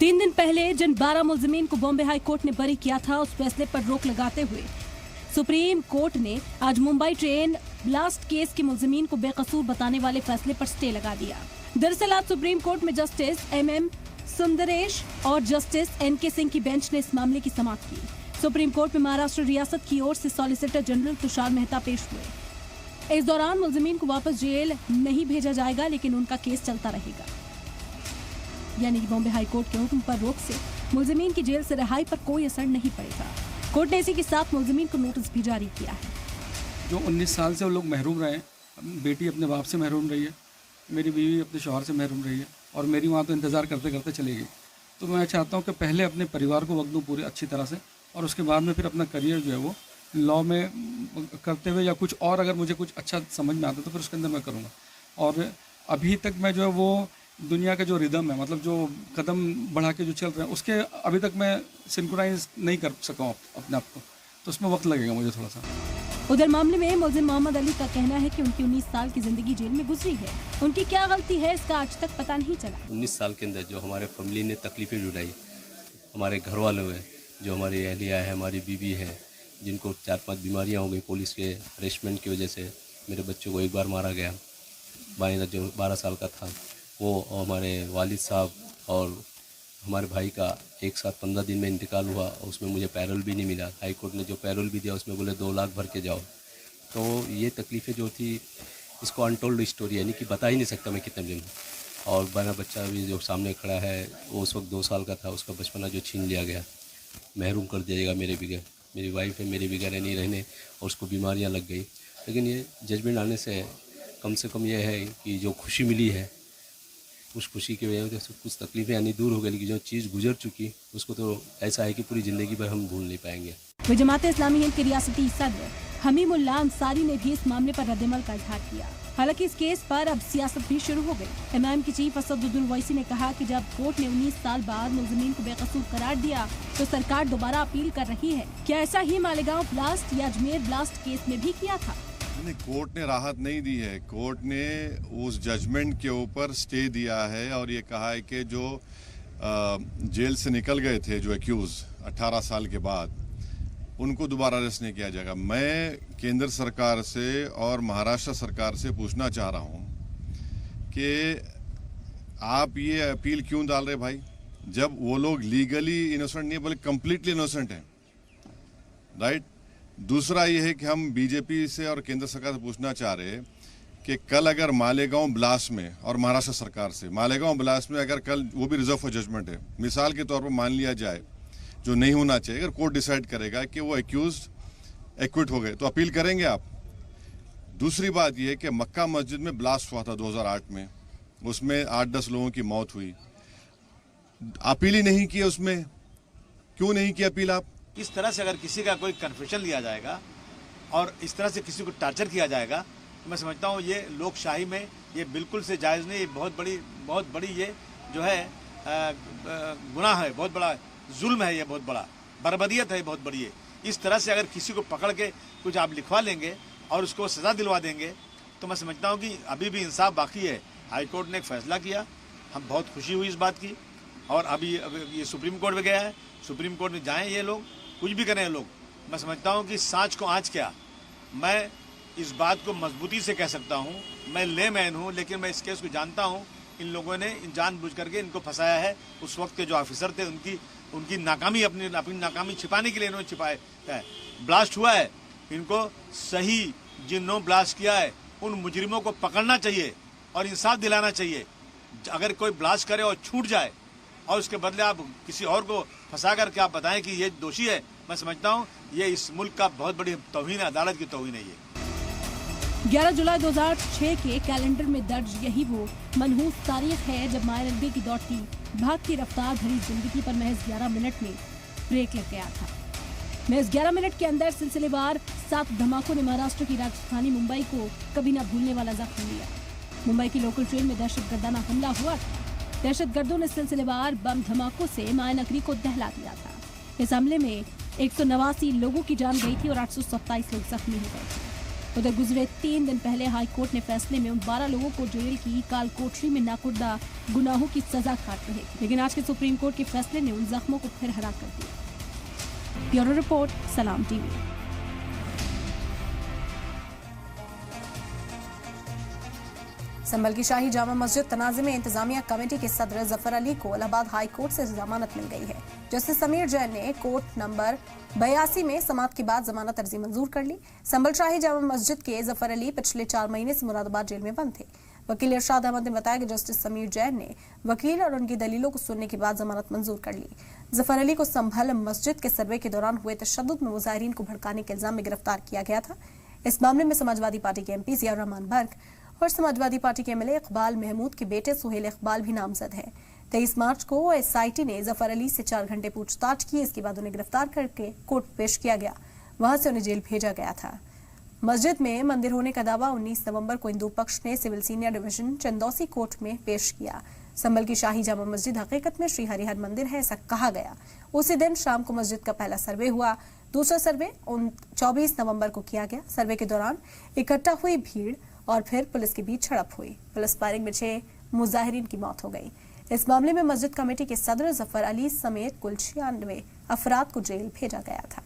3 दिन पहले जिन 12 मुलजिमीन को बॉम्बे हाई कोर्ट ने बरी किया था, उस फैसले पर रोक लगाते हुए सुप्रीम कोर्ट ने आज मुंबई ट्रेन ब्लास्ट केस के मुलजिमीन को बेकसूर बताने वाले फैसले पर स्टे लगा दिया। दरअसल आज सुप्रीम कोर्ट में जस्टिस MM सुंदरेश और जस्टिस NK सिंह की बेंच ने इस मामले की समाप्त की। सुप्रीम कोर्ट में महाराष्ट्र रियासत की ओर से सॉलिसिटर जनरल तुषार मेहता पेश हुए। इस दौरान मुलजिमीन को वापस जेल नहीं भेजा जाएगा, लेकिन उनका केस चलता रहेगा। यानी कि बॉम्बे हाई कोर्ट के हुक्म पर रोक से मुलजिमीन की जेल से रिहाई पर कोई असर नहीं पड़ेगा। कोर्ट ने इसी के साथ मुलजिमीन को नोटिस भी जारी किया है। जो 19 साल से वो लोग महरूम रहे, बेटी अपने बाप से महरूम रही है, मेरी बीवी अपने शौहर से महरूम रही है और मेरी माँ तो इंतज़ार करते करते चली गई। तो मैं चाहता हूँ कि पहले अपने परिवार को वक्त दूँ पूरे अच्छी तरह से, और उसके बाद में फिर अपना करियर जो है वो लॉ में करते हुए या कुछ और अगर मुझे कुछ अच्छा समझ में आता तो फिर उसके अंदर मैं करूँगा। और अभी तक मैं जो है वो दुनिया का जो रिदम है, मतलब जो कदम बढ़ा के जो चल रहे हैं, उसके अभी तक मैं सिंक्रोनाइज नहीं कर सका हूँ अपने आप को, तो उसमें वक्त लगेगा मुझे थोड़ा सा। उधर मामले में मुलजिम मोहम्मद अली का कहना है कि उनकी 19 साल की जिंदगी जेल में गुजरी है। उनकी क्या गलती है इसका आज तक पता नहीं चला। 19 साल के अंदर जो हमारे फैमिली ने तकलीफें जुटाई, हमारे घर वालों हैं, जो हमारी अहलिया है, हमारी बीवी है, जिनको 4-5 बीमारियाँ हो गई पुलिस के हरेसमेंट की वजह से। मेरे बच्चों को एक बार मारा गया, बाइंदा जो 12 साल का था वो, हमारे वालिद साहब और हमारे भाई का एक साथ 15 दिन में इंतकाल हुआ। उसमें मुझे पैरोल भी नहीं मिला। हाई कोर्ट ने जो पैरोल भी दिया उसमें बोले 2 लाख भर के जाओ। तो ये तकलीफ़ें जो थी, इसको अनटोल्ड स्टोरी है, यानी कि बता ही नहीं सकता मैं कितने दिन। और बना बच्चा भी जो सामने खड़ा है वो उस वक्त 2 साल का था, उसका बचपना जो छीन लिया गया, महरूम कर दिया जाएगा मेरे बगैर। मेरी वाइफ है, मेरे बगैर नहीं रहने, और उसको बीमारियाँ लग गई। लेकिन ये जजमेंट आने से कम ये है कि जो खुशी मिली है उस खुशी की वजह से कुछ तकलीफें यानी दूर हो गई, लेकिन जो चीज़ गुजर चुकी उसको तो ऐसा है कि पूरी ज़िंदगी भर हम भूल नहीं पाएंगे। वह जमात इस्लामी हिंद के रियासती सदर हमीमुल्लाह अंसारी ने भी इस मामले पर रद्देमल का इजहार किया। हालांकि इस केस पर अब सियासत भी शुरू हो गई। MIM की चीफ असदुद्दीन ओवैसी ने कहा कि जब कोर्ट ने 19 साल बाद मुलजिमीन को बेकसूर करार दिया तो सरकार दोबारा अपील कर रही है। क्या ऐसा ही मालेगांव ब्लास्ट या अजमेर ब्लास्ट केस में भी किया था? कोर्ट ने राहत नहीं दी है। कोर्ट ने उस जजमेंट के ऊपर स्टे दिया है और ये कहा है कि जो जेल से निकल गए थे जो एक्यूज 18 साल के बाद, उनको दोबारा अरेस्ट नहीं किया जाएगा। मैं केंद्र सरकार से और महाराष्ट्र सरकार से पूछना चाह रहा हूँ कि आप ये अपील क्यों डाल रहे भाई, जब वो लोग लीगली इनोसेंट नहीं बोले कंप्लीटली इनोसेंट हैं, राइट। दूसरा ये है कि हम बीजेपी से और केंद्र सरकार से पूछना चाह रहे हैं कि कल अगर मालेगांव ब्लास्ट में, और महाराष्ट्र सरकार से, मालेगांव ब्लास्ट में अगर कल वो भी रिजर्व फॉर जजमेंट है, मिसाल के तौर पर मान लिया जाए जो नहीं होना चाहिए, अगर कोर्ट डिसाइड करेगा कि वो एक्यूज एक्विट हो गए तो अपील करेंगे आप। दूसरी बात यह है कि मक्का मस्जिद में ब्लास्ट हुआ था 2008 में, उसमें 8-10 लोगों की मौत हुई, अपील ही नहीं की उसमें। क्यों नहीं की अपील आप? इस तरह से अगर किसी का कोई कन्फेशन लिया जाएगा और इस तरह से किसी को टार्चर किया जाएगा तो मैं समझता हूँ ये लोकशाही में ये बिल्कुल से जायज़ नहीं। ये बहुत बड़ी ये जो है गुनाह है, बहुत बड़ा जुल्म है, ये बहुत बड़ा बर्बरियत है, बहुत बड़ी है। इस तरह से अगर किसी को पकड़ के कुछ आप लिखवा लेंगे और उसको सज़ा दिलवा देंगे तो मैं समझता हूँ कि अभी भी इंसाफ बाकी है। हाई कोर्ट ने एक फैसला किया, हम बहुत खुशी हुई इस बात की, और अभी ये सुप्रीम कोर्ट में गया है। सुप्रीम कोर्ट में जाएँ ये लोग, कुछ भी करें लोग, मैं समझता हूँ कि सांच को आँच क्या। मैं इस बात को मजबूती से कह सकता हूँ, मैं लेमैन हूँ, लेकिन मैं इस केस को जानता हूँ। इन लोगों ने जानबूझ करके इनको फंसाया है। उस वक्त के जो ऑफिसर थे उनकी नाकामी, अपनी नाकामी छिपाने के लिए इन्होंने छिपाया है। ब्लास्ट हुआ है, इनको सही जिन्होंने ब्लास्ट किया है उन मुजरिमों को पकड़ना चाहिए और इंसाफ दिलाना चाहिए। अगर कोई ब्लास्ट करे और छूट जाए और उसके बदले आप किसी और को फंसा करके आप बताएं कि ये दोषी है, मैं समझता हूँ ये इस मुल्क का बहुत बड़ी तौहीन है, अदालत की तौहीन है ये। 11 जुलाई 2006 के कैलेंडर में दर्ज यही वो मनहूस तारीख है जब माया नबी की दौड़ती भागती रफ्तार भरी जिंदगी पर महज 11 मिनट में ब्रेक लग गया था। महज 11 मिनट के अंदर सिलसिलेवार 7 धमाकों ने महाराष्ट्र की राजधानी मुंबई को कभी न भूलने वाला जख्म लिया। मुंबई की लोकल ट्रेन में दहशतगर्दाना हमला हुआ था। दहशतगर्दों ने सिलसिलेवार बम धमाकों से माया नगरी को दहला दिया था। इस हमले में 189 लोगों की जान गई थी और 827 लोग जख्मी हो गए थे। उधर गुजरे 3 दिन पहले हाई कोर्ट ने फैसले में उन 12 लोगों को जेल की काल कोठरी में नाकुर्दा गुनाहों की सजा काट रहे, लेकिन आज के सुप्रीम कोर्ट के फैसले ने उन जख्मों को फिर हरा कर दिया। ब्यूरो रिपोर्ट, सलाम टीवी। संभल की शाही जामा मस्जिद तनाज़े में इंतजामिया कमेटी के सदर जफर अली को इलाहाबाद हाई कोर्ट से जमानत मिल गई है। जस्टिस समीर जैन ने कोर्ट नंबर 82 में समाअत के बाद जमानत अर्जी मंजूर कर ली। संभल शाही जामा मस्जिद के जफर अली पिछले 4 महीने से मुरादाबाद जेल में बंद थे। वकील इरशाद अहमद ने बताया कि जस्टिस समीर जैन ने वकील और उनकी दलीलों को सुनने के बाद जमानत मंजूर कर ली। जफर अली को संभल मस्जिद के सर्वे के दौरान हुए तशद्दुद में मुजाहिरीन को भड़काने के इल्जाम में गिरफ्तार किया गया था। इस मामले में समाजवादी पार्टी के MP जियाउर रहमान बर्क और समाजवादी पार्टी के MLA इकबाल महमूद के बेटे सुहेल इकबाल भी नामजद हैं। 23 मार्च को SIT ने जफर अली से 4 घंटे पूछताछ की। इसके बाद उन्हें गिरफ्तार करके कोर्ट पेश किया गया, वहां से उन्हें जेल भेजा गया था। मस्जिद में मंदिर होने का दावा 19 नवंबर को हिंदू पक्ष ने civil senior division Chandausi court में पेश किया। संभल की शाही जामा मस्जिद हकीकत में श्री हरिहर मंदिर है, ऐसा कहा गया। उसी दिन शाम को मस्जिद का पहला सर्वे हुआ। दूसरा सर्वे 24 नवंबर को किया गया। सर्वे के दौरान इकट्ठा हुई भीड़ और फिर पुलिस के बीच झड़प हुई। पुलिस फायरिंग में 6 मुजाहिरीन की मौत हो गई। इस मामले में मस्जिद कमेटी के सदर जफर अली समेत कुल 96 अफराद को जेल भेजा गया था।